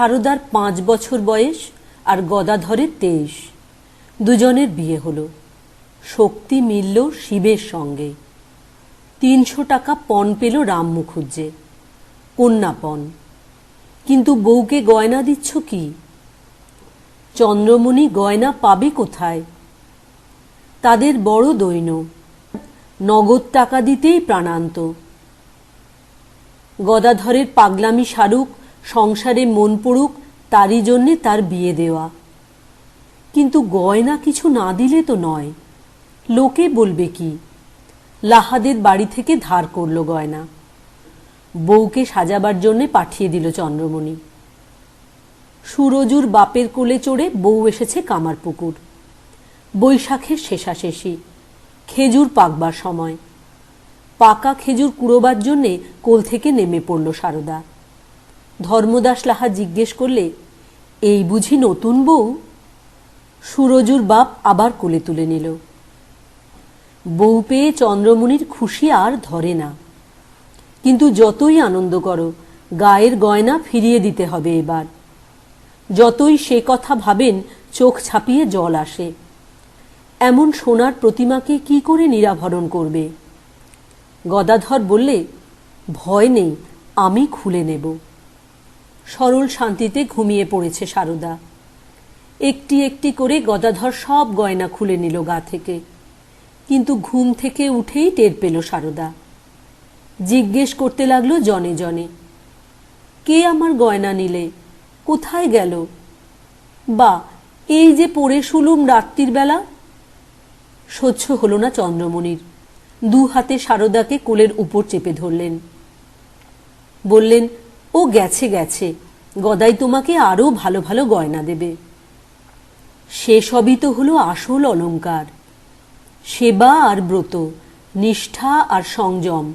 সারদার 5 বছর বয়স আর গদাধরের 23। দুজনের বিয়ে হলো। শক্তি মিলল শিবের সঙ্গে। 300 টাকা পণ পেল রাম মুখুজ্জে, কন্যাপণ। কিন্তু বউকে গয়না দিচ্ছ কি? চন্দ্রমণি গয়না পাবে কোথায়? তাদের বড় দৈন্য, নগদ টাকা দিতেই প্রাণান্ত। গদাধরের পাগলামি সারুক, সংসারে মন পড়ুক, তারই জন্যে তার বিয়ে দেওয়া। কিন্তু গয়না কিছু না দিলে তো নয়। লোকে বলবে কি? লাহাদের বাড়ি থেকে ধার করল গয়না। বউকে সাজাবার জন্যে পাঠিয়ে দিল চন্দ্রমণি। সুরজুর বাপের কোলে চড়ে বউ এসেছে কামারপুকুর। বৈশাখের শেষাশেষি, খেজুর পাকবার সময়। পাকা খেজুর কুড়োবার জন্যে কোল থেকে নেমে পড়ল সারদা। ধর্মদাস লাহা জিজ্ঞেস করলে, এই বুঝি নতুন বউ? সুরজুর বাপ আবার কোলে তুলে নিল। বউ পেয়ে চন্দ্রমণির খুশি আর ধরে না। কিন্তু যতই আনন্দ করো, গায়ের গয়না ফিরিয়ে দিতে হবে এবার। যতই সে কথা ভাবেন, চোখ ছাপিয়ে জল আসে। এমন সোনার প্রতিমাকে কি করে নিরাভরণ করবে? গদাধর বললে, ভয় নেই, আমি খুলে নেব। সরল শান্তিতে ঘুমিয়ে পড়েছে সারদা। একটি একটি করে গদাধর সব গয়না খুলে নিল গা থেকে। কিন্তু ঘুম থেকে উঠেই টের পেল সারদা। জিজ্ঞেস করতে লাগলো জনে জনে, কে আমার গয়না নিলে? কোথায় গেল? বা এই যে পড়ে শুলুম রাত্রির বেলা। সহ্য হলো না চন্দ্রমণির। 2 হাতে সারদাকে কোলের উপর চেপে ধরলেন। বললেন, ও গেছে গেছে, গদাই তোমাকে আরো ভালো ভালো গয়না দেবে। সে সবই তো হলো আসল অলংকার। সেবা আর ব্রত, নিষ্ঠা আর সংযম,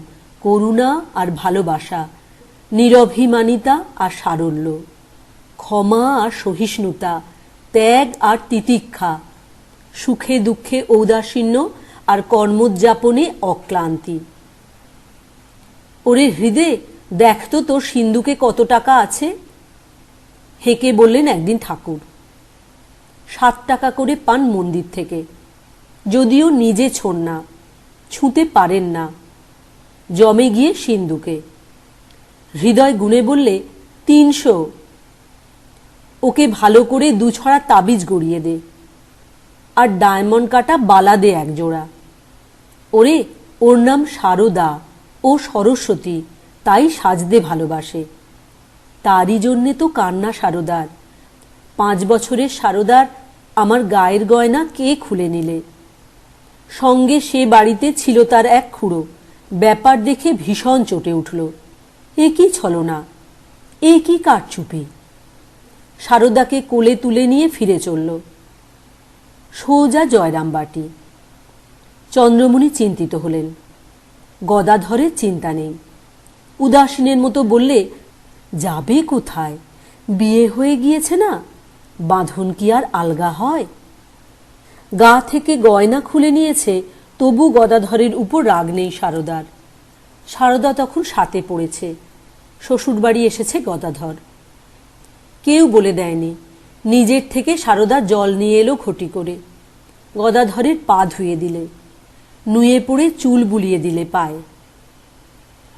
করুণা আর ভালোবাসা, নিরভিমানিতা আর সারল্য, ক্ষমা আর সহিষ্ণুতা, ত্যাগ আর তিতিক্ষা, সুখে দুঃখে ঔদাসীন্য আর কর্মোদ্যাপনে অক্লান্তি। ওরে হৃদে, দেখ তো তোর সিন্ধুকে কত টাকা আছে। হেঁকে বললেন একদিন ঠাকুর। 7 টাকা করে পান মন্দির থেকে, যদিও নিজে ছোন না, ছুঁতে পারেন না। জমে গিয়ে সিন্ধুকে। হৃদয় গুনে বললে, 300। ওকে ভালো করে 2 ছড়া তাবিজ গড়িয়ে দে, আর ডায়মন্ড কাটা বালা দে 1 জোড়া। ওরে, ওর নাম সারদা, ও সরস্বতী, তাই সাজতে ভালোবাসে। তারই জন্যে তো কান্না সারদার। 5 বছরের সারদার আমার গায়ের গয়না কে খুলে নিলে? সঙ্গে সে বাড়িতে ছিল তার এক খুড়ো। ব্যাপার দেখে ভীষণ চটে উঠল। এ কি ছলনা, এ কি কারচুপি! সারদাকে কোলে তুলে নিয়ে ফিরে চলল সোজা জয়রামবাটি। চন্দ্রমণি চিন্তিত হলেন। গদাধরের চিন্তা নেই। উদাসীনের মতো বললে, যাবে কোথায়? বিয়ে হয়ে গিয়েছে না, বাঁধন কি আর আলগা হয়? গা থেকে গয়না খুলে নিয়েছে, তবু গদাধরের উপর রাগ নেই সারদার। সারদা তখন 7-এ পড়েছে। শ্বশুরবাড়ি এসেছে গদাধর। কেউ বলে দেয়নি। নিজের থেকে সারদা জল নিয়ে এলো ঘটি করে। গদাধরের পা ধুয়ে দিলে, নুয়ে পড়ে চুল বুলিয়ে দিলে পায়ে।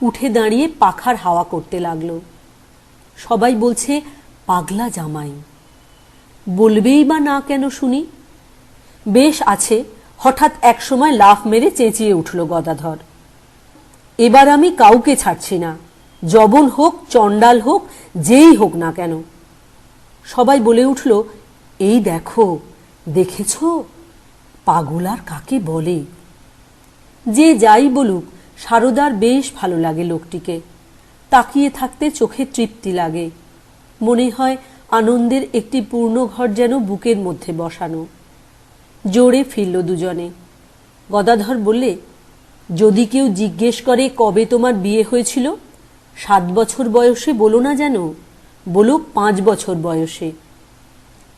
উঠে দাঁড়িয়ে পাখার হাওয়া করতে লাগলো। সবাই বলছে, পাগলা জামাই। বলবেই বা না কেন শুনি? বেশ আছে। হঠাৎ এক সময় লাফ মেরে চেঁচিয়ে উঠল গদাধর, এবার আমি কাউকে ছাড়ছি না, জবন হোক, চণ্ডাল হোক, যেই হোক না কেন। সবাই বলে উঠল, এই দেখো, দেখেছ, পাগল আর কাকে বলে? যে যাই বলুক, সারদার বেশ ভালো লাগে লোকটিকে। তাকিয়ে থাকতে চোখে তৃপ্তি লাগে। মনে হয় আনন্দের একটি পূর্ণ ঘর যেন বুকের মধ্যে বসানো। জোরে ফিরল দুজনে। গদাধর বললে, যদি কেউ জিজ্ঞেস করে কবে তোমার বিয়ে হয়েছিল, 7 বছর বয়সে বলো না যেন, বলো 5 বছর বয়সে।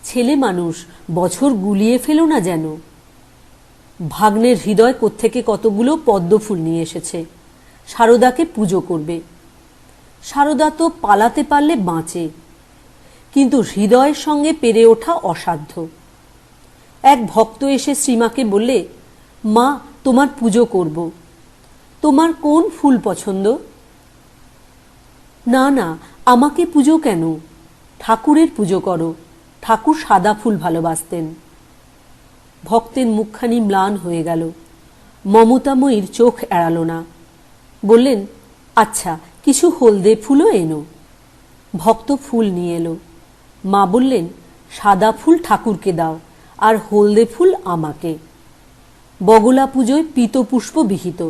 ছেলে মানুষ, বছর গুলিয়ে ফেলো না যেন। ভাগ্নের হৃদয় কোত্থেকে কতগুলো পদ্মফুল নিয়ে এসেছে। সারদাকে পুজো করবে। সারদা তো পালাতে পারলে বাঁচে, কিন্তু হৃদয়ের সঙ্গে পেরে ওঠা অসাধ্য। এক ভক্ত এসে শ্রীমাকে বললে, মা, তোমার পুজো করব। তোমার কোন ফুল পছন্দ? না না, আমাকে পুজো কেন, ঠাকুরের পুজো করো। ঠাকুর সাদা ফুল ভালোবাসতেন। ভক্তের মুখখানি ম্লান হয়ে গেল। মমতাময়ীর চোখ এড়াল না। বললেন, আচ্ছা, কিছু হলদে ফুলও এনো। ভক্ত ফুল নিয়ে এলো। মা বললেন, সাদা ফুল ঠাকুরকে দাও, আর হলদে ফুল আমাকে। বগলা পুজোয় পীতপুষ্প বিহিত।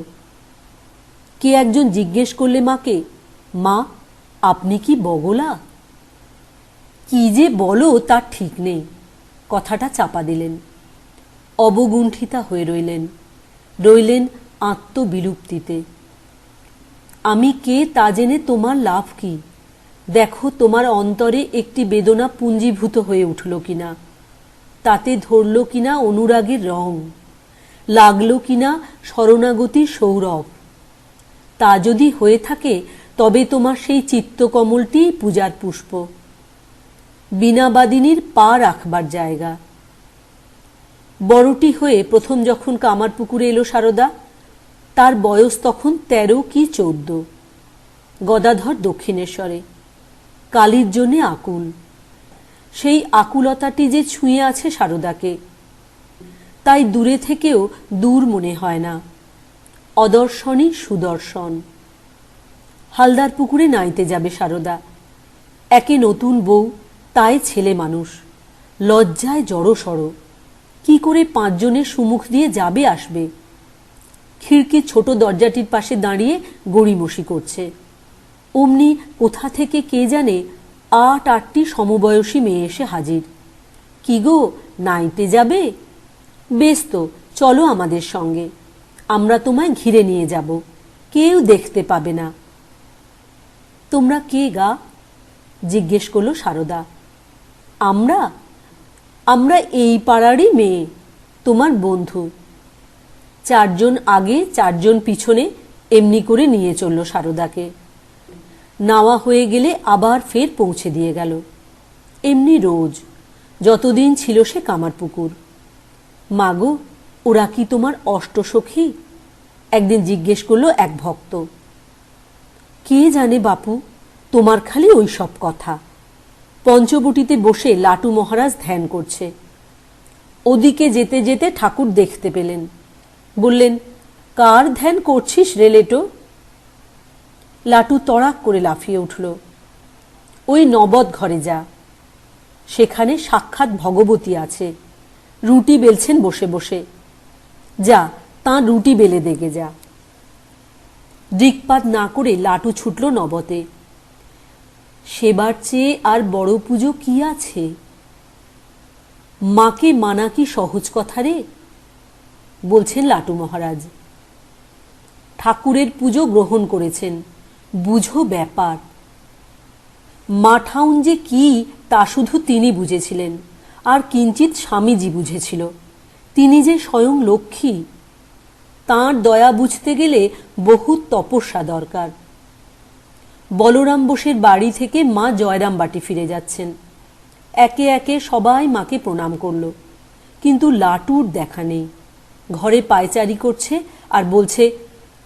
কে একজন জিজ্ঞেস করলে মাকে, মা, আপনি কি বগলা? কি যে বলো তার ঠিক নেই। কথাটা চাপা দিলেন। অবগুণ্ঠিতা হয়ে রইলেন আত্মবিলুপ্তিতে। আমি কে তা জেনে তোমার লাভ কি? দেখো তোমার অন্তরে একটি বেদনা পুঞ্জীভূত হয়ে উঠল কিনা, তাতে ধরল কিনা অনুরাগের রং, লাগলো কিনা শরণাগতির সৌরভ। তা যদি হয়ে থাকে তবে তোমার সেই চিত্তকমলটি পূজার পুষ্প, বীণাবাদিনীর পা রাখবার জায়গা। বড়টি হয়ে প্রথম যখন কামারপুকুরে এলো সারদা, তার বয়স তখন 13 কি 14। গদাধর দক্ষিণেশ্বরে, কালীর জন্যে আকুল। সেই আকুলতাটি যে ছুঁয়ে আছে সারদাকে, তাই দূরে থেকেও দূর মনে হয় না। অদর্শনই সুদর্শন। হালদার পুকুরে নাইতে যাবে সারদা। একে নতুন বউ, তাই ছেলে মানুষ, লজ্জায় জড়সড়। কি করে 5 জনের সুমুখ দিয়ে যাবে আসবে? খিড়কির ছোট দরজাটির পাশে দাঁড়িয়ে গড়িমসি করছে। অমনি কোথা থেকে কে জানে 8-8টি সমবয়সী মেয়ে এসে হাজির। কি গো, নাইতে যাবে? বেশ তো, চলো আমাদের সঙ্গে, আমরা তোমায় ঘিরে নিয়ে যাব, কেউ দেখতে পাবে না। তোমরা কে গা? জিজ্ঞেস করল সারদা। আমরা এই পাড়ারই মেয়ে, তোমার বন্ধু। 4 জন আগে 4 জন পিছনে এমনি করে নিয়ে চলল সারদাকে। নাওয়া হয়ে গেলে আবার ফের পৌঁছে দিয়ে গেল। এমনি রোজ, যতদিন ছিল সে কামারপুকুর। মাগো, ওরা কি তোমার অষ্টসখী? একদিন জিজ্ঞেস করল এক ভক্ত। কে জানে বাপু, তোমার খালি ওই সব কথা। পঞ্চবটিতে বসে লাটু মহারাজ ধ্যান করছে। ওদিকে যেতে যেতে ঠাকুর দেখতে পেলেন। বললেন, কার ধ্যান করছিস রে লেটো? লাটু তড়াক করে লাফিয়ে উঠল। ওই নবদ ঘরে যা, সেখানে সাক্ষাৎ ভগবতী আছে, রুটি বেলছেন বসে বসে। যা, তাঁর রুটি বেলে দেখে যা। দিকপাত না করে লাটু ছুটল নবতে। সেবার চেয়ে আর বড় পুজো কি আছে? মাকে মানা কি সহজ কথা রে? বলছেন লাটু মহারাজ। ঠাকুরের পুজো গ্রহণ করেছেন, বুঝো ব্যাপার। মা ঠাউন যে কি তা শুধু তিনি বুঝেছিলেন, আর কিঞ্চিত স্বামীজি বুঝেছিল। তিনি যে স্বয়ং লক্ষ্মী, তাঁর দয়া বুঝতে গেলে বহু তপস্যা দরকার। বলরাম বোসের বাড়ি থেকে মা জয়রাম বাটি ফিরে যাচ্ছেন। একে একে সবাই মাকে প্রণাম করল, কিন্তু লাটুর দেখা নেই। ঘরে পায়চারি করছে আর বলছে,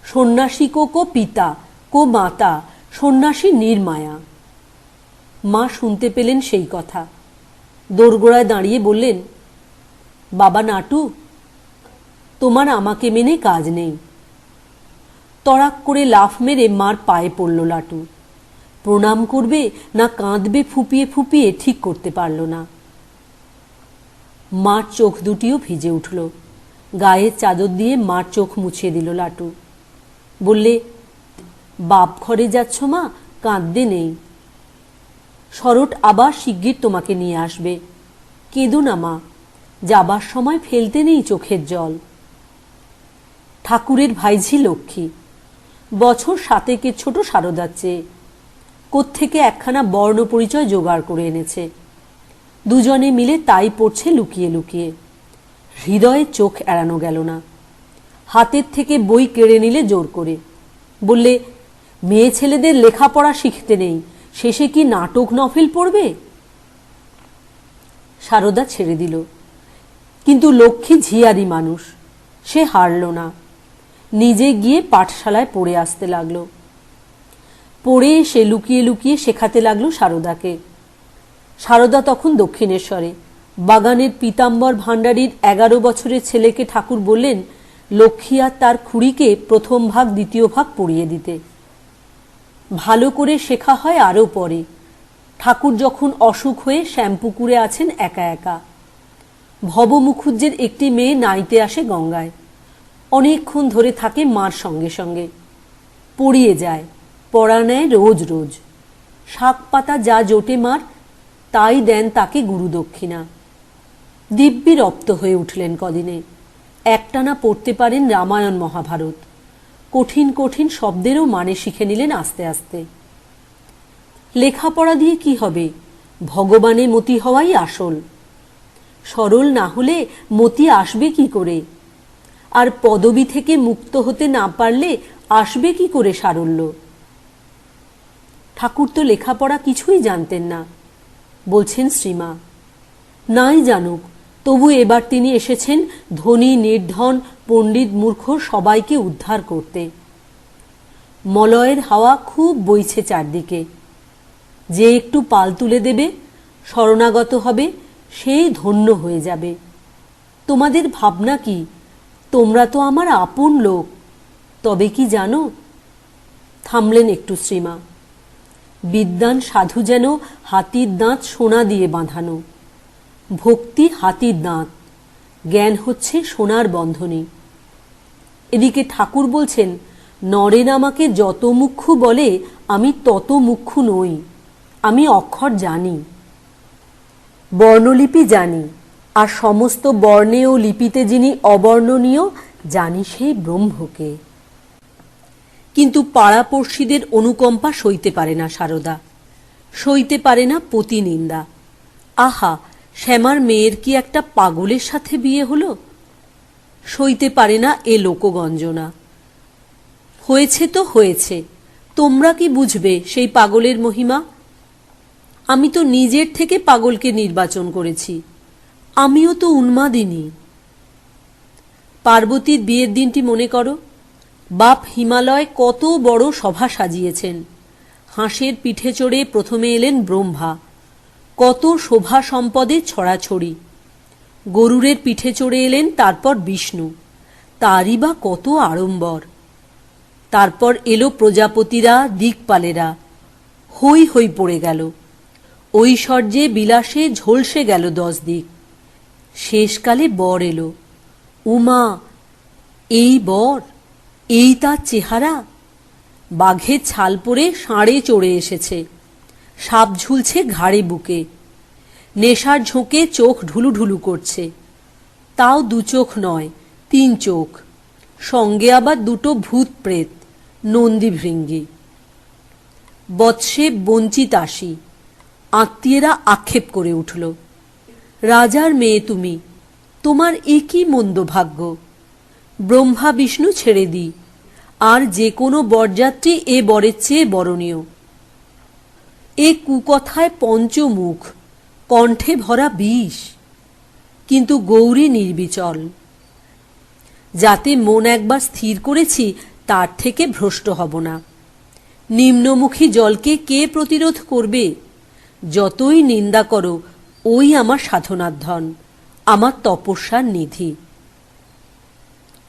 সন্ন্যাসী কো পিতা কো মাতা, সন্ন্যাসী নির্মায়া। মা শুনতে পেলেন সেই কথা। দোরগোড়ায় দাঁড়িয়ে বললেন, বাবা নাটু, তোমার আমাকে মেনে কাজ নেই। তড়াক করে লাফ মেরে মার পায়ে পড়ল লাটু। প্রণাম করবে না কাঁদবে ফুপিয়ে ফুপিয়ে ঠিক করতে পারল না। মার চোখ দুটিও ভিজে উঠল। গায়ের চাদর দিয়ে মার চোখ মুছিয়ে দিল লাটু। বললে, বাপ ঘরে যাচ্ছ মা, কাঁদতে নেই। শরৎ আবার শিগগির তোমাকে নিয়ে আসবে। কেঁদো না মা, যাবার সময় ফেলতে নেই চোখের জল। ঠাকুরের ভাইঝি লক্ষ্মী, বছর 7 ছোট সারদার চেয়ে। কোত্থেকে একখানা বর্ণ পরিচয় জোগাড় করে এনেছে। দুজনে মিলে তাই পড়ছে লুকিয়ে লুকিয়ে। হৃদয়ে চোখ এড়ানো গেল না। হাতের থেকে বই কেড়ে নিলে জোর করে। বললে, মেয়ে ছেলেদের লেখাপড়া শিখতে নেই, শেষে কি নাটক নভেল পড়বে? সারদা ছেড়ে দিল, কিন্তু লক্ষ্মী ঝিয়ারি মানুষ, সে হারল না। নিজে গিয়ে পাঠশালায় পড়ে আসতে লাগলো। পড়ে এসে লুকিয়ে লুকিয়ে শেখাতে লাগলো সারদাকে। সারদা তখন দক্ষিণেশ্বরে। বাগানের পীতাম্বর ভাণ্ডারীর 11 বছরের ছেলেকে ঠাকুর বললেন লক্ষ্মী আর তার খুড়িকে প্রথম ভাগ দ্বিতীয় ভাগ পড়িয়ে দিতে। ভালো করে শেখা হয় আরও পরে। ঠাকুর যখন অসুখ হয়ে শ্যামপুকুরে আছেন একা একা। ভব মুখুজ্জের একটি মেয়ে নাইতে আসে গঙ্গায়। অনেকক্ষণ ধরে থাকে মার সঙ্গে সঙ্গে। পড়িয়ে যায়, পড়া নেয় রোজ রোজ। শাক পাতা যা জোটে মার, তাই দেন তাকে গুরুদক্ষিণা। দিব্যি রপ্ত হয়ে উঠলেন কদিনে। একটানা পড়তে পারেন রামায়ণ মহাভারত। কঠিন কঠিন শব্দেরও মানে শিখে নিলেন আস্তে আস্তে। লেখাপড়া দিয়ে কি হবে? ভগবানে মতি হওয়াই আসল। সরল না হলে মতি আসবে কি করে? আর পদবী থেকে মুক্ত হতে না পারলে আসবে কি করে সারল্য? ঠাকুর তো লেখাপড়া কিছুই জানতেন না, বলছেন শ্রীমা। নাই জানুক, তবু এবার তিনি এসেছেন ধনী নির্ধন পণ্ডিত মূর্খ সবাইকে উদ্ধার করতে। মলয়ের হাওয়া খুব বইছে চারদিকে। যে একটু পাল তুলে দেবে, শরণাগত হবে, সেই ধন্য হয়ে যাবে। তোমাদের ভাবনা কি? তোমরা তো আমার আপন লোক, তবে কি জানো? থামলেন একটু শ্রীমা। বিদ্বান সাধু যেন হাতির দাঁত সোনা দিয়ে বাঁধানো। ভক্তি হাতির দাঁত, জ্ঞান হচ্ছে সোনার বন্ধনী। এদিকে ঠাকুর বলছেন নরেন আমাকে যত মুখ্য বলে আমি তত মুখ্য নই। আমি অক্ষর জানি, বর্ণলিপি জানি, আর সমস্ত বর্ণে ও লিপিতে যিনি অবর্ণনীয় জানি সেই ব্রহ্মকে। কিন্তু পাড়াপড়শিদের অনুকম্পা সইতে পারে না সারদা, সইতে পারে না পতিনিন্দা। আহা, শ্যামার মেয়ের কি একটা পাগলের সাথে বিয়ে হলো? সইতে পারে না এ লোকগঞ্জনা। হয়েছে তো হয়েছে, তোমরা কি বুঝবে সেই পাগলের মহিমা? আমি তো নিজের থেকে পাগলকে নির্বাচন করেছি। আমিও তো উন্মাদিনী। পার্বতীর বিয়ের দিনটি মনে করো। বাপ হিমালয় কত বড় সভা সাজিয়েছেন। হাঁসের পিঠে চড়ে প্রথমে এলেন ব্রহ্মা, কত শোভা সম্পদে ছড়াছড়ি। গরুরের পিঠে চড়ে এলেন তারপর বিষ্ণু, তারই বা কত আড়ম্বর। তারপর এলো প্রজাপতিরা, দিকপালেরা। হই হই পড়ে গেল। ঐশ্বর্যে বিলাসে ঝলসে গেল 10 দিক। শেষকালে বর এলো। উমা, এই বর, এই তার চেহারা। বাঘের ছাল পরে ষাঁড়ে চড়ে এসেছে, সাপ ঝুলছে ঘাড়ে বুকে, নেশার ঝোঁকে চোখ ঢুলু ঢুলু করছে। তাও 2 চোখ নয়, 3 চোখ, সঙ্গে আবার 2টো ভূত প্রেত, নন্দী ভৃঙ্গি। বৎসে বঞ্চিত আসি। আত্মীয়েরা আক্ষেপ করে উঠল, রাজার মেয়ে তুমি, তোমার এ কি মন্দ ভাগ্য। ব্রহ্মা বিষ্ণু ছেড়ে দিই, আর যে কোনো বরযাত্রী এ বরের চেয়ে বরণীয়। এ কুকথায় পঞ্চমুখ, কণ্ঠে ভরা বিষ, কিন্তু গৌরী নির্বিচল। যাতে মন একবার স্থির করেছি তার থেকে ভ্রষ্ট হব না। নিম্নমুখী জলকে কে প্রতিরোধ করবে? যতই নিন্দা করো, ওই আমার সাধনার ধন, আমার তপস্যার নিধি।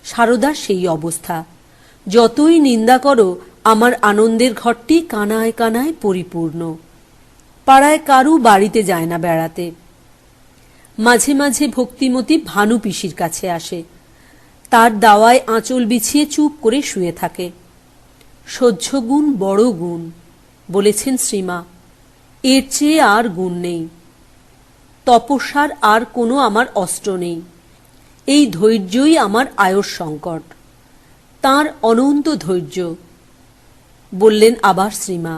সারদার সেই অবস্থা। যতই নিন্দা করো, আমার আনন্দের ঘরটি কানায় কানায় পরিপূর্ণ। পাড়ায় কারু বাড়িতে যায় না বেড়াতে। মাঝে মাঝে ভক্তিমতী ভানু পিসির কাছে আসে। তার দাওয়ায় আঁচল বিছিয়ে চুপ করে শুয়ে থাকে। সহ্য গুণ বড় গুণ, বলেছেন শ্রীমা। এর চেয়ে আর গুণ নেই। তপস্যার আর কোনো আমার অস্ত্র নেই। এই ধৈর্যই আমার আয়ুষ সংকট। তাঁর অনন্ত ধৈর্য। বললেন আবার শ্রীমা,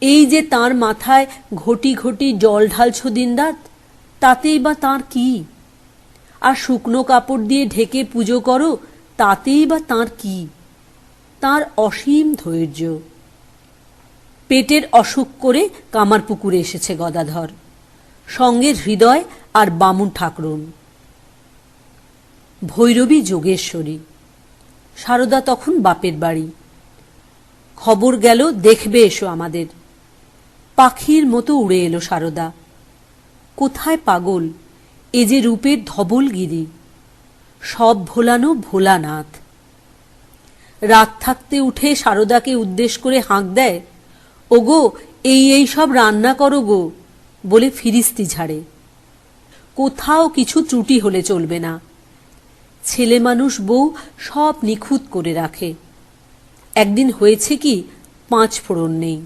এই যে তাঁর মাথায় ঘটি ঘটি জল ঢালছ দিনরাত, তাতেই বা তাঁর কি? আর শুকনো কাপড় দিয়ে ঢেকে পুজো করো, তাতেই বা তাঁর কি? তাঁর অসীম ধৈর্য। পেটের অসুখ করে কামারপুকুরে এসেছে গদাধর। সঙ্গে হৃদয় আর বামুন ঠাকরুন। ভৈরবী যোগেশ্বরী। সারদা তখন বাপের বাড়ি। খবর গেল দেখবে এসো আমাদের। পাখির মতো উড়ে এলো সারদা। কোথায় পাগল, এ যে রূপের ধবলগিরি, সব ভোলানো ভোলানাথ। রাত থাকতে উঠে সারদাকে উদ্দেশ করে হাঁক দেয়, ওগো এই সব রান্না করো গো, বলে ফিরিস্তি ঝাড়ে। কোথাও কিছু ত্রুটি হলে চলবে না। ছেলে মানুষ বউ সব নিখুঁত করে রাখে। একদিন হয়েছে কি, 5 ফোড়ন নেই।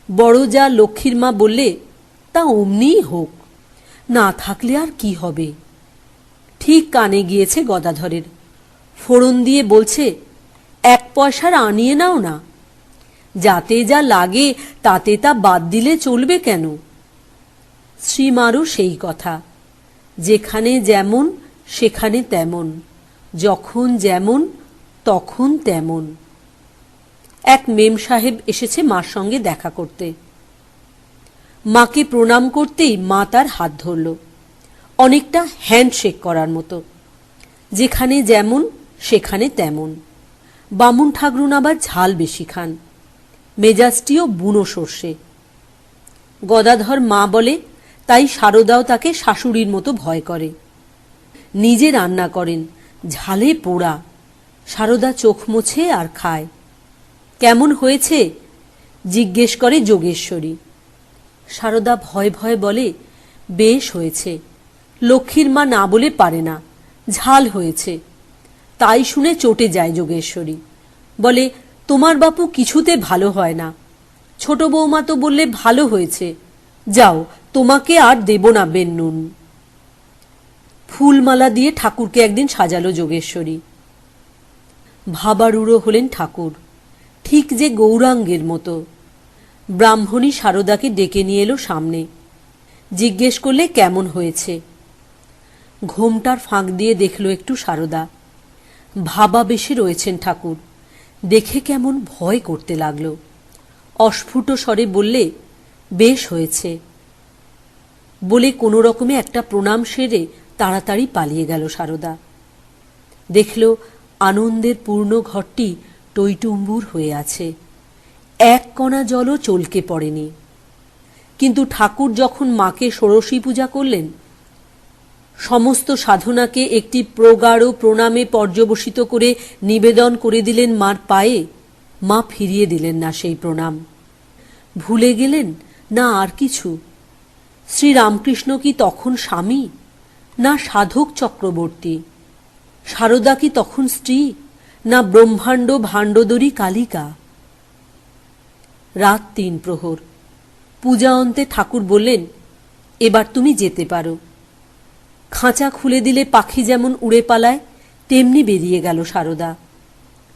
বড় যা লক্ষ্মীর মা বললে, তা অমনিই হোক, না থাকলে আর কি হবে। ঠিক কানে গিয়েছে গদাধরের। ফোড়ন দিয়ে বলছে, 1 পয়সার আনিয়ে নাও না, যাতে যা লাগে তাতে তা বাদ দিলে চলবে কেন। শ্রীমারও সেই কথা, যেখানে যেমন সেখানে তেমন, যখন যেমন তখন তেমন। এক মেম সাহেব এসেছে মার সঙ্গে দেখা করতে। মাকে প্রণাম করতেই মা তার হাত ধরল, অনেকটা হ্যান্ডশেক করার মতো। যেখানে যেমন সেখানে তেমন। বামুন ঠাকরুন আবার ঝাল বেশি খান, মেজাজটিও বুনো সর্ষে। গদাধর মা বলে, তাই সারদাও তাকে শাশুড়ির মতো ভয় করে। নিজে রান্না করেন, ঝালে পোড়া। সারদা চোখ মোছে আর খায়। কেমন হয়েছে জিজ্ঞেস করে যোগেশ্বরী। সারদা ভয় ভয় বলে, বেশ হয়েছে। লক্ষ্মীর মা না বলে পারে না, ঝাল হয়েছে। তাই শুনে চটে যায় যোগেশ্বরী, বলে, তোমার বাপু কিছুতে ভালো হয় না। ছোট বৌমা তো বললে ভালো হয়েছে, যাও তোমাকে আর দেব না বেন্নুন। ফুলমালা দিয়ে ঠাকুরকে একদিন সাজালো যোগেশ্বরী। ভাবারুড়ো হলেন ঠাকুর, ঠিক যে গৌরাঙ্গের মতো। ব্রাহ্মণী সারদাকে ডেকে নিয়ে এলো সামনে। জিজ্ঞেস করলে কেমন হয়েছে। ঘোমটার ফাঁক দিয়ে দেখল একটু সারদা। ভাবা বেশে রয়েছেন ঠাকুর, দেখে কেমন ভয় করতে লাগল। অস্ফুট স্বরে বললে, বেশ হয়েছে, বলে কোনো রকমে একটা প্রণাম সেরে তাড়াতাড়ি পালিয়ে গেল সারদা। দেখল আনন্দের পূর্ণ ঘরটি টইটুম্বুর হয়ে আছে, এক কণা জলও চলকে পড়েনি। কিন্তু ঠাকুর যখন মাকে ষোড়শী পূজা করলেন, সমস্ত সাধনাকে একটি প্রগাঢ় প্রণামে পর্যবসিত করে নিবেদন করে দিলেন মার পায়ে, মা ফিরিয়ে দিলেন না সেই প্রণাম। ভুলে গেলেন না আর কিছু। শ্রীরামকৃষ্ণ কি তখন স্বামী, না সাধক চক্রবর্তী? সারদা কি তখন স্ত্রী, না ব্রহ্মাণ্ড ভাণ্ডদরী কালিকা? রাত 3 প্রহর। পূজা অন্তে ঠাকুর বললেন, এবার তুমি যেতে পারো। খাঁচা খুলে দিলে পাখি যেমন উড়ে পালায়, তেমনি বেরিয়ে গেল সারদা।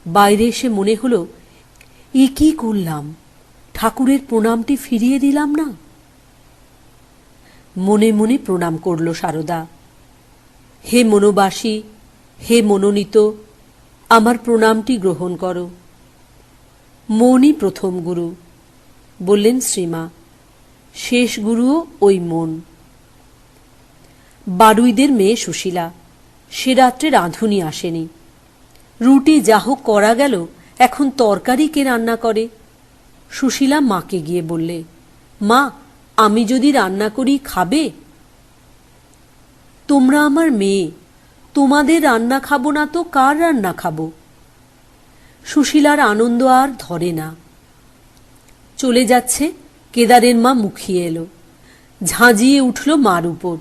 বাইরে এসে মনে হলো, এ কি করলাম, ঠাকুরের প্রণামটি ফিরিয়ে দিলাম না। মনে মনে প্রণাম করল সারদা। হে মনোবাসী, হে মনোনীত, আমার প্রণামটি গ্রহণ করো। মনই প্রথম গুরু, বললেন শ্রীমা। শেষ গুরুও ওই মন। বারুইদের মেয়ে সুশীলা, সে রাত্রে রাঁধুনি আসেনি। রুটি যা হোক করা গেল, এখন তরকারি কে রান্না করে? সুশীলা মাকে গিয়ে বললে, মা, আমি যদি রান্না করি খাবে? তোমরা আমার মেয়ে, তোমাদের রান্না খাবো না তো কার রান্না খাবো? সুশীলার আনন্দ আর ধরে না। চলে যাচ্ছে, কেদারের মা মুখিয়ে এলো, ঝাঁঝিয়ে উঠল মার উপর।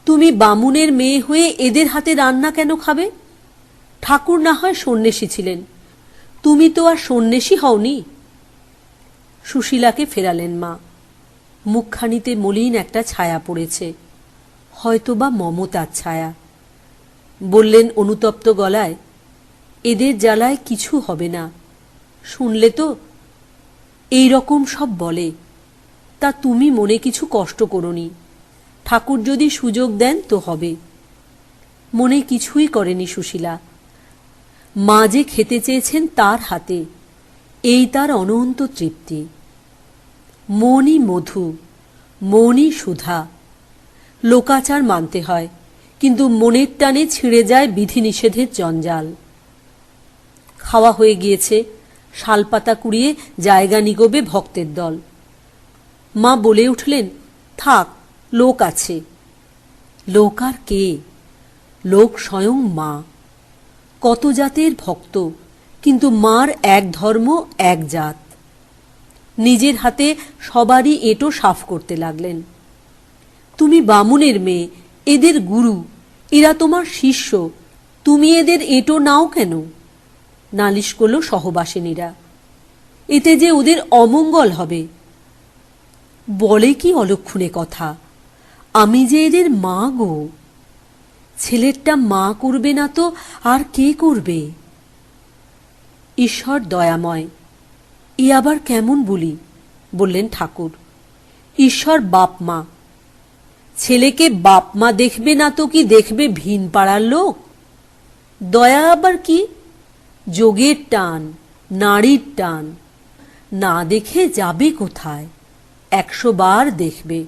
তুমি বামুনের মেয়ে হয়ে এদের হাতে রান্না কেন খাবে? ঠাকুর না হয় সন্ন্যাসী ছিলেন, তুমি তো আর সন্ন্যাসী হওনি। সুশীলাকে ফেরালেন মা। মুখখানিতে মলিন একটা ছায়া পড়েছে, হয়তোবা মমতার ছায়া। বললেন অনুতপ্ত গলায়, এদের জ্বালায় কিছু হবে না, শুনলে তো এই রকম সব বলে। তা তুমি মনে কিছু কষ্ট করোনি, ঠাকুর যদি সুযোগ দেন তো হবে। মনে কিছুই করেনি সুশীলা। মা যে খেতে চেয়েছেন তার হাতে, এই তার অনন্ত তৃপ্তি। মনই মধু, মনই সুধা। লোকাচার মানতে হয়, কিন্তু মনের টানে ছিঁড়ে যায় বিধিনিষেধের জঞ্জাল। খাওয়া হয়ে গিয়েছে, শালপাতা কুড়িয়ে জায়গা নিগোবে ভক্তের দল। মা বলে উঠলেন, থাক, লোক আছে। লোক আর কে? লোক স্বয়ং মা। কত জাতের ভক্ত, কিন্তু মার এক ধর্ম, এক জাত। নিজের হাতে সবারই এঁটো সাফ করতে লাগলেন। তুমি বামুনের মেয়ে, এদের গুরু, এরা তোমার শিষ্য, তুমি এদের এঁটো নাও কেন? নালিশ করল সহবাসিনীরা। এতে যে ওদের অমঙ্গল হবে। বলে কি অলক্ষণে কথা, আমি যে এদের মা গো। ছেলেরটা মা করবে না তো আর কে করবে? ঈশ্বর দয়াময়। এ আবার কেমন বলি, বললেন ঠাকুর। ঈশ্বর বাপ মা। ছেলেকে বাপ মা দেখবে না তো কি দেখবে ভিন পাড়ার লোক? দয়া আবার কি? যোগের টান, নারীর টান। না দেখে যাবে কোথায়? 100 বার দেখবে।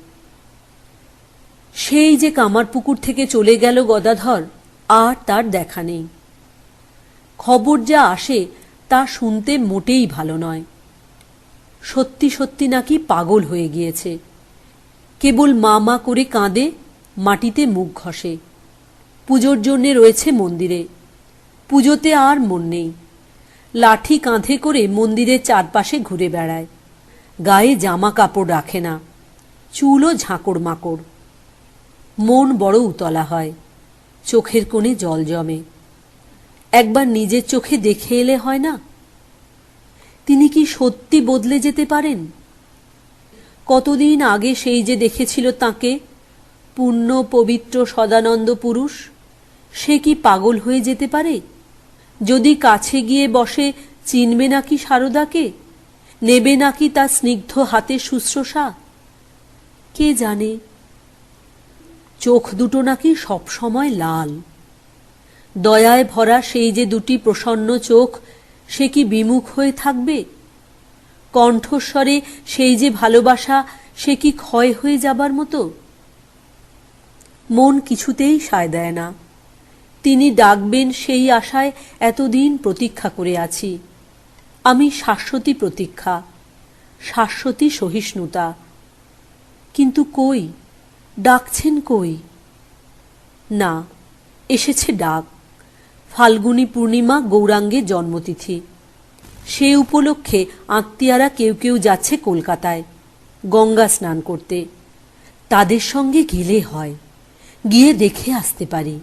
সেই যে কামারপুকুর থেকে চলে গেল গদাধর, আর তার দেখা নেই। খবর যা আসে তা শুনতে মোটেই ভালো নয়। সত্যি সত্যি নাকি পাগল হয়ে গিয়েছে। কেবল মা মা করে কাঁদে, মাটিতে মুখ ঘষে। পুজোর জন্যে রয়েছে মন্দিরে। পুজোতে আর মন নেই। লাঠি কাঁধে করে মন্দিরের চারপাশে ঘুরে বেড়ায়। গায়ে জামা কাপড় রাখে না, চুলও ঝাঁকড় মাকড়। মন বড় উতলা হয়, চোখের কোণে জল জমে। একবার নিজের চোখে দেখে এলে হয় না? তিনি কি সত্যি বদলে যেতে পারেন? কতদিন আগে সেই যে দেখেছিল তাঁকে, পূর্ণ পবিত্র সদানন্দ পুরুষ, সে কি পাগল হয়ে যেতে পারে? যদি কাছে গিয়ে বসে, চিনবে নাকি সারদাকে? নেবে নাকি তার স্নিগ্ধ হাতে শুশ্রূষা? কে জানে। চোখ দুটো নাকি সবসময় লাল। দয়ায় ভরা সেই যে দুটি প্রসন্ন চোখ, সে কি বিমুখ হয়ে থাকবে? কণ্ঠস্বরে সেই যে ভালোবাসা, সে কি ক্ষয় হয়ে যাবার মতো? মন কিছুতেই সায় দেয় না। তিনি ডাকবেন সেই আশায় এতদিন প্রতীক্ষা করে আছি। আমি শাশ্বতী প্রতীক্ষা, শাশ্বতী সহিষ্ণুতা। কিন্তু কই, ডাকছেন কই? না, এসেছে ডাক। ফাল্গুনী পূর্ণিমা গৌরাঙ্গের জন্মতিথি। সে উপলক্ষে আত্মীয়ারা কেউ কেউ যাচ্ছে কলকাতায় গঙ্গা স্নান করতে। তাদের সঙ্গে গেলে হয়, গিয়ে দেখে আসতে পারি।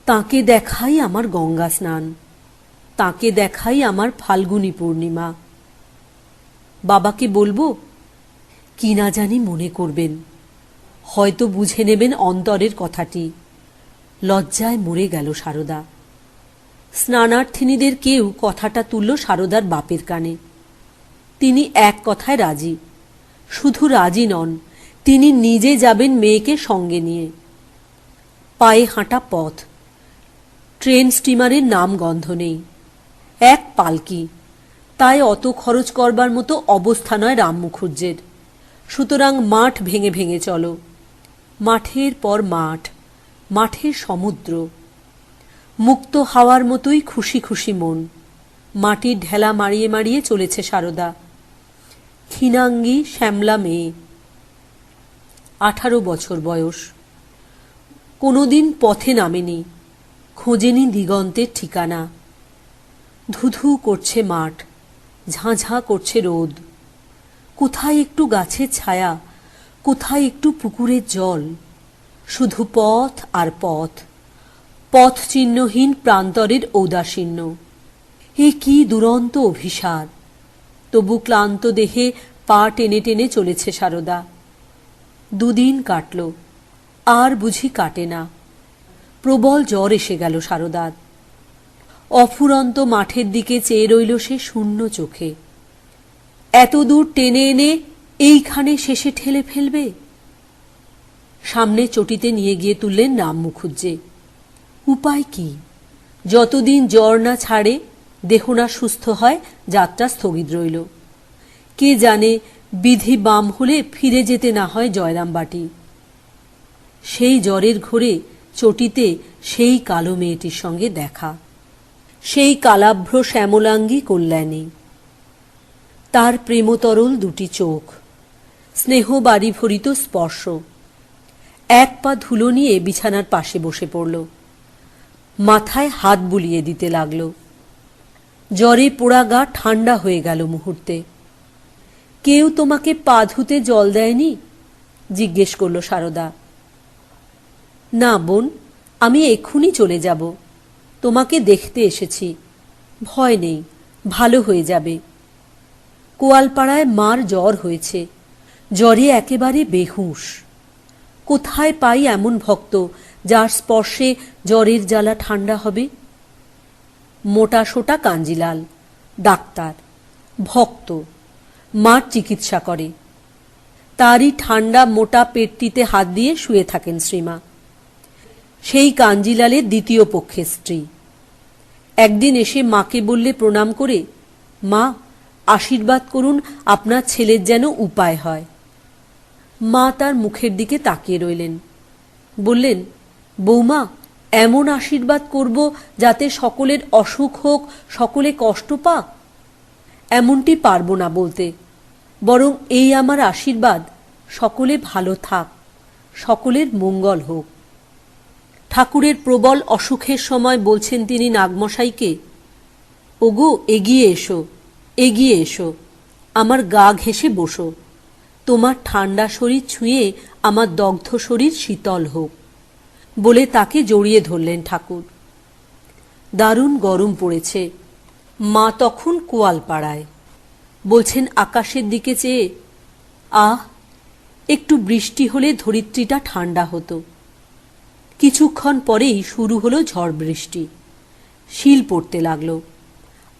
তাকে দেখাই আমার গঙ্গা স্নান, তাকে দেখাই আমার ফাল্গুনী পূর্ণিমা। বাবাকে বলবো? কি না জানি মনে করবেন, হয়তো বুঝে নেবেন অন্তরের কথাটি। লজ্জায় মরে গেল সারদা। স্নানার্থিনীদের কেউ কথাটা তুলল সারদার বাপের কানে। তিনি এক কথায় রাজি। শুধু রাজি নন, তিনি নিজে যাবেন মেয়েকে সঙ্গে নিয়ে। পায়ে হাঁটা পথ, ট্রেন স্টিমারের নাম গন্ধ নেই। এক পালকি, তাই অত খরচ করবার মতো অবস্থা নয় রাম মুখুজ্জের। সুতরাং মাঠ ভেঙে ভেঙে চলো। মাঠের পর মাঠ, মাঠের সমুদ্র। মুক্ত হাওয়ার মতোই খুশি খুশি মন। মাটির ঢেলা মারিয়ে মারিয়ে চলেছে সারদা। ক্ষীণাঙ্গী শ্যামলা মেয়ে, 18 বছর বয়স। কোনোদিন পথে নামেনি, খোঁজেনি দিগন্তের ঠিকানা। ধুধু করছে মাঠ, ঝাঁঝাঁ করছে রোদ। কোথায় একটু গাছের ছায়া, কোথায় একটু পুকুরের জল। শুধু পথ আর পথ, পথ চিহ্নহীন প্রান্তরের ঔদাসীন্য। এ কি দুরন্ত অভিসার! তবু ক্লান্ত দেহে পা টেনে টেনে চলেছে সারদা। 2 দিন কাটল, আর বুঝি কাটে না। প্রবল জ্বর এসে গেল সারদার। অফুরন্ত মাঠের দিকে চেয়ে রইল সে শূন্য চোখে। এত দূর টেনে এনে এইখানে শেষে ঠেলে ফেলবে? সামনে চটিতে নিয়ে গিয়ে তুললেন রাম মুখুজ্জে। উপায় কি? যতদিন জ্বর না ছাড়ে, দেহ না সুস্থ হয়, যাত্রা স্থগিত রইল। কে জানে বিধি বাম হলে ফিরে যেতে না হয় জয়রামবাটি। সেই জ্বরের ঘোরে চটিতে সেই কালো মেয়েটির সঙ্গে দেখা, সেই কালাভ্র শ্যামলাঙ্গী কল্যাণী, তার প্রেমতরল দুটি চোখ, স্নেহ বাড়ি ভরিত স্পর্শ। এক পা ধুলো নিয়ে বিছানার পাশে বসে পড়ল, মাথায় হাত বুলিয়ে দিতে লাগল। জ্বরে পোড়া গা ঠান্ডা হয়ে গেল মুহূর্তে। কেউ তোমাকে পা ধুতে জল দেয়নি? জিজ্ঞেস করল সারদা। না বোন, আমি এক্ষুনি চলে যাব, তোমাকে দেখতে এসেছি। ভয় নেই, ভালো হয়ে যাবে। কোয়ালপাড়ায় মার জ্বর হয়েছে, জ্বরে একেবারে বেহুঁশ। কোথায় পাই এমন ভক্ত যার স্পর্শে জ্বরের জ্বালা ঠান্ডা হবে? মোটা সোটা কাঞ্জিলাল, ডাক্তার, ভক্ত, মার চিকিৎসা করে। তারই ঠান্ডা মোটা পেটটিতে হাত দিয়ে শুয়ে থাকেন শ্রীমা। সেই কাঞ্জিলালের দ্বিতীয় পক্ষের স্ত্রী। একদিন এসে মাকে বললে প্রণাম করে, মা, আশীর্বাদ করুন আপনার ছেলের যেন উপায় হয়। মা তার মুখের দিকে তাকিয়ে রইলেন। বললেন, বৌমা, এমন আশীর্বাদ করব যাতে সকলের অসুখ হোক, সকলে কষ্ট পাক? এমনটি পারব না বলতে, বরং এই আমার আশীর্বাদ, সকলে ভালো থাক, সকলের মঙ্গল হোক। ঠাকুরের প্রবল অসুখের সময় বলছেন তিনি নাগমশাইকে, ওগো এগিয়ে এসো, এগিয়ে এসো, আমার গা ঘেঁষে বসো, তোমার ঠান্ডা শরীর ছুঁয়ে আমার দগ্ধ শরীর শীতল হোক, বলে তাকে জড়িয়ে ধরলেন ঠাকুর। দারুণ গরম পড়েছে। মা তখন কোয়ালপাড়ায়। বলছেন আকাশের দিকে চেয়ে, আহ, একটু বৃষ্টি হলে ধরিত্রীটা ঠান্ডা হতো। কিছুক্ষণ পরেই শুরু হলো ঝড় বৃষ্টি। শিল পড়তে লাগলো।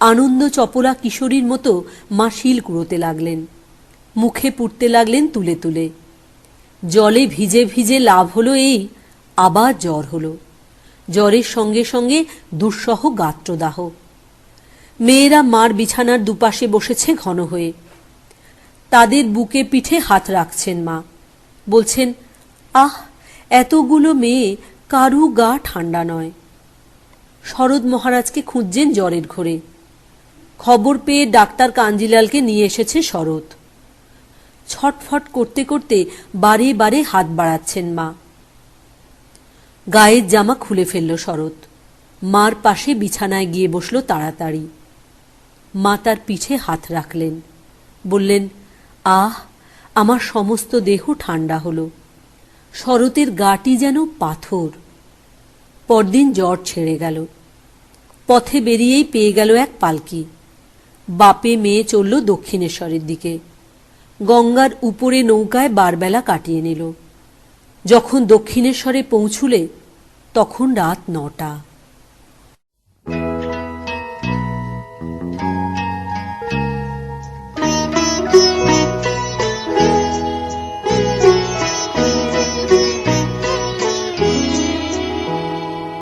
আনন্দ চপলা কিশোরীর মতো মা শিল কুড়োতে লাগলেন, মুখে পুড়তে লাগলেন তুলে তুলে। জলে ভিজে ভিজে লাভ হলো এই, আবার জ্বর হলো। জ্বরের সঙ্গে সঙ্গে দুঃসহ গাত্রদাহ। মেয়েরা মার বিছানার দুপাশে বসেছে ঘন হয়ে। তাদের বুকে পিঠে হাত রাখছেন মা। বলছেন, আহ, এতগুলো মেয়ে, কারু গা ঠান্ডা নয়। শরৎ মহারাজকে খুঁজছেন জ্বরের ঘোরে। খবর পেয়ে ডাক্তার কাঞ্জিলালকে নিয়ে এসেছে শরৎ। ছটফট করতে করতে বারে বারে হাত বাড়াচ্ছেন মা। গায়ের জামা খুলে ফেলল শরৎ। মার পাশে বিছানায় গিয়ে বসল তাড়াতাড়ি। মা তার পিঠে হাত রাখলেন, বললেন, আহ, আমার সমস্ত দেহ ঠান্ডা হলো। শরতের গাটি যেন পাথর। পরদিন জ্বর ছেড়ে গেল। পথে বেরিয়েই পেয়ে গেল এক পালকি। বাপে মেয়ে চলল দক্ষিণেশ্বরের দিকে। গঙ্গার উপরে নৌকায় বারবেলা কাটিয়ে নিল। যখন দক্ষিণেশ্বরে পৌঁছুলে তখন রাত 9টা।